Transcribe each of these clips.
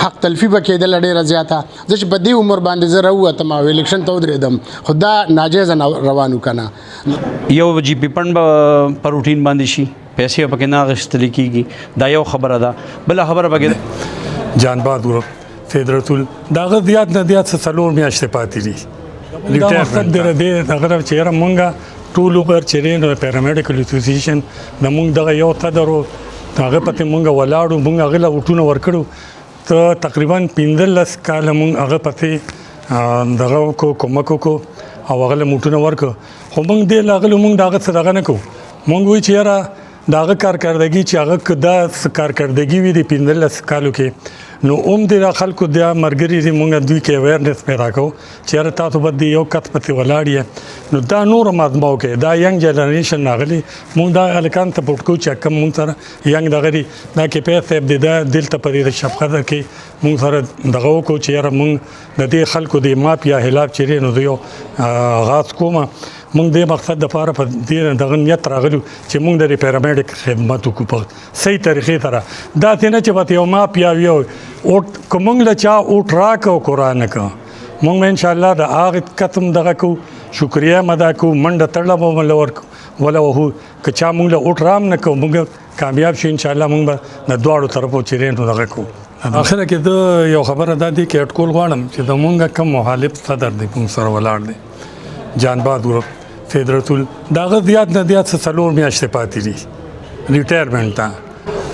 حق تلفي به کېدل ډېره زیاته. زه چې په دې عمر باندې زه راووتم او الیکشن ته ودرېدم خو دا ناجیزه روان و که نه. یو جی پي فنډ به په روټین باندې شي، پیسې به پکې نه اخیستل کېږي، دا یو خبره ده. بله خبره پکې جانباد گروپ فیدرتول دا هغه زیات نه زیات څلور میاشتې پاتې دي. دا مقصد دی هغه چې یاره مونږ ټول اوپر چې دی پیرا میډیکل ایسوسیشن د مونږ دغه یو تدر و هغه پسې مونږ ولاړو، مونږ هغې له ووټونه ورکړو. ته تقریبا 15 کاله مونږ هغه پسې دغه وکړو، کومک وکړو او هغه له ووټونه ورکړو. خو مونږ دې لاغلو مونږ د هغه څه دغه نه کوو. مونږ وایو چې یاره د هغه کارکردګي چې هغه که دا کارکردګي وي د 15 کالو کې نو د خلکو د ملګري دي مونږ دوی کې اویرنس پیدا کوو چې یاره تاسو به د یو کس پسې ولاړ یې نو دا نور هم ازمو کې دا ینګ جنریشن راغلي. مونږ دا هلکان سپورټ کوو چې کم مونږ سره ینګ دغه دي دا کې پیس صاحب دی دا دلته په دې شبقدر کې مونږ سره دغه وکړو چې یاره مونږ د دې خلکو د مافیا خلاف چې دی نو زه یو آغاز کوم. مونږ د مقصد دپاره په دې دغه نیت راغلو چې مونږ د پیرامیډیک خدمت وکړو په صحیح طریقې سره. داسې نه چې به یو مافیا وي او که مونږ له چا اوټ راکړو کو رانه کړو مونږ به انشاءالله د هغې قسم دغه کوو، شکریه م ادا کوو، منډه تړله به م وله وهو. که چا مونږ له اوټ رام نه کوو مونږ کامیاب شو انشاءالله. مونږ به د دواړو طرفو چې دی نو دغه کوو. اخره کې د یو خبره دا دی کې اټکول غواړم چې د مونږ کم مخالف صدر دی مونږ سره ولاړ دی جانباد گروپ فیدرتول دا هغه زیات نه زیات څلور میاشتې پاتې دي ریټایرمنټ ته.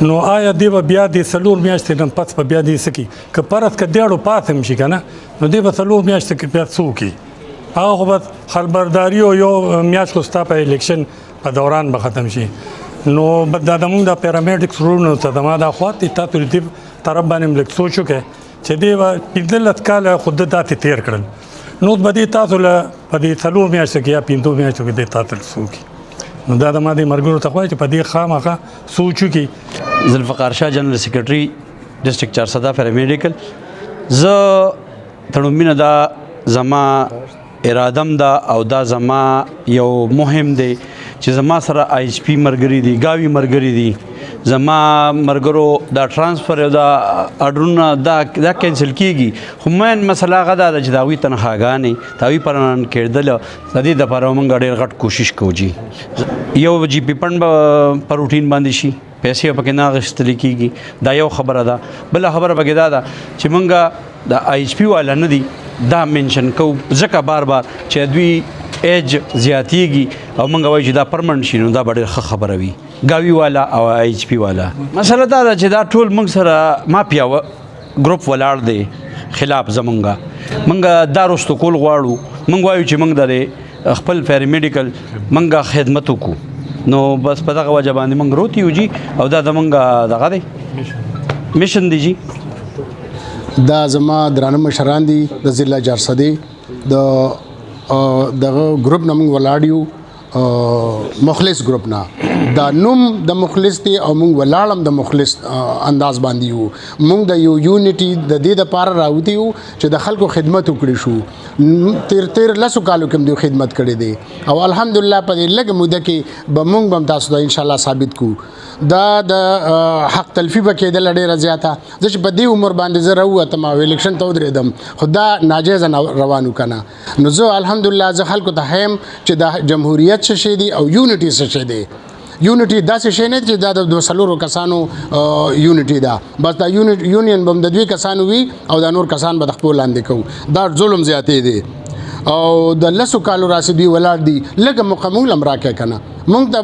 نو آیا دی به بیا د څلور میاشتې نه پس به بیا دې څه کړي؟ که پرس که دیاړو پاس هم شي که نه نو دی به څلور میاشتې کې بیا څه وکړي؟ هغه خو بس خبرداري او یو میاشت خو ستا په الیکشن په دوران به ختم شي. نو دا زمونږ د پیرامیډیکس رولونو ته زما دا خوات دي تاسو دې طرف باندې هم لږ سوچ وکړئ چې دی به 15 کاله خو ده داسې تېر کړل نو به دې تاسو له په دې څلور میاشتو کې یا 15 میاشتو کې دې تاسو څه وکړي. نو دا زما د ملګرو ته خواهی چې په دې خامخا سوچ وکړي. ذوالفقار شاه جنرال سیکرټري ډسټرکټ چارسدہ پیرامیډیکل. زه تړون دا زما ارادم دا او دا زما یو مهم دی چې زما سره آی ایچ پی مرګري دي، گاوی مرګري دي، زما مرګرو دا ټرانسفر دا اډرونه دا کینسل کیږي. خو مین مسله هغه دا ده چې د هغوی تنخواګانې د هغوی پرمننټ کېدل د دې دپاره موږ ډېر غټ کوشش کوو. جي یو جی پي فنډ به په روټین باندې شي، پیسې به پکې نه اخیستل کېږي، دا یو خبره ده. بله خبره پکې دا ده چې موږ د آی ایچ پي والا نه دي دا منشن کوو ځکه بار بار چې دوی ایج زیاتیږي او موږ وایو چې دا پرمنټ شي نو دا به ډېر ښه خبره وي. گاوی والا او آی ایچ پی والا مسله دا ده چې دا ټول موږ سره مافیا ګروپ ولاړ دی خلاف زمونږه. موږ دا رستو کول غواړو. موږ وایو چې موږ د خپل پیرامیډیکل موږ خدمت وکړو نو بس په دغه وجه باندې موږ روت یو جي او دا زمونږ دغه دی میشن دی. جي دا زما درانه مشران دي د ضلع چارسدې دغه ګروپ نه موږ ولاړ یو مخلص گروپ نه. دا نوم د مخلص دی او موږ ولاړم د مخلص انداز باندې یو. موږ د یو یونیټي د دې دپاره راوتي یو چې د خلکو خدمت وکړي شو. تیر لسو کالو کې هم دوی خدمت کړی دی او الحمدلله په دې لږه موده کې به موږ به هم تاسو ته انشاءالله ثابت کوو. دا د حق تلفي به کېدل ډېره زیاته. زه چې په دې عمر باندې زه راووتم او الیکشن ته ودرېدم خو دا ناجیزه روان و که نه نو زه الحمدلله زه خلکو ته ښیم چې د جمهوریت څه شی دی او یونیټي څه شی دی. یونیټي داسې شی نه چې دا د 200 کسانو یونیټي ده، بس دا یونین به هم د 2 کسانو وي او دا نور کسان به د خپل لاندې کوو. دا ظلم زیاتې دی او د 10 کالو راسې دوی ولاړ دي. لږه مقامول هم راکړی که نه مونږ ته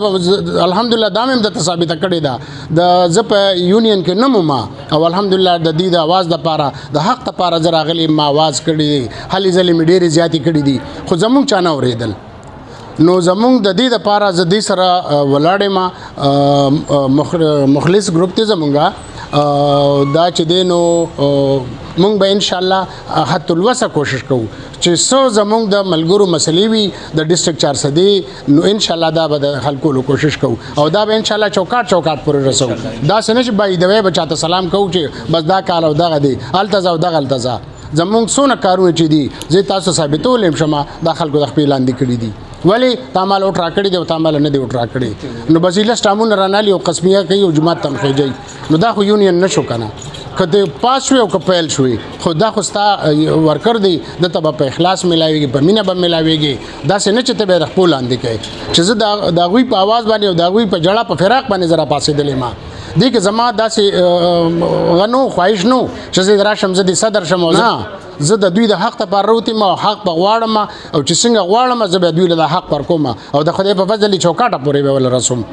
الحمدلله دا مې هم درته ثابته کړې ده د زه په یونین کې نه مما او الحمدلله د دې د اواز دپاره د حق دپاره زه راغلی ما اواز کړی دی. هلې ځلې مې ډېرې زیاتې کړي دي خو زمونږ چا نه اورېدل. نو زمونږ د دې دپاره زه دې سره ولاړ یم. مخلص گروپ دی زمونږه دا چې دی نو مونږ به انشاءالله حتی الوسع کوشش کوو چې څو زمونږ د ملګرو مسلې وي د ډسټرکټ چارسدې نو انشاءالله دا به د حل کولو کوشش کوو او دا به انشاءالله چوکاټ پورې رسوو. داسې نه چې بایدوی به چاته سلام کوو چې بس دا کال او دغه دی هلته ځه او دغه هلته ځه. زمونږ څونه کارونه چې دي زه تاسو ثابتولی یم شمه دا خلکو د خپې لاندې کړي دي. ولې تا مال اوټ راکړی دی او تا مال نه دی اوټ راکړی نو بس ایله سټامونه رانالي او قسمیه کوي او جماعت ته مخېجوي نو دا خو یونین نه شو که نه. کته پاس شوی او که پیل شوی خو دا خو ستا ورکر دی دته به په اخلاص ملاویږي په مینه به ملاویږي داسې نه چې ته به د خپل لاندې کوي چې زه د هغوی په اواز باندې او د هغوی په جړه په فراق باندې زه راپاڅېدلی ما دې کې زما داسې غنو خواهش نو چې زه راشم زه د صدر شم او نه زه د دوی د حق لپاره راوتم او حق به غواړم او چې څنګه غواړم زه به دوی له حق ورکوم او د خدای په فضل چوکاټه پورې به ول رسوم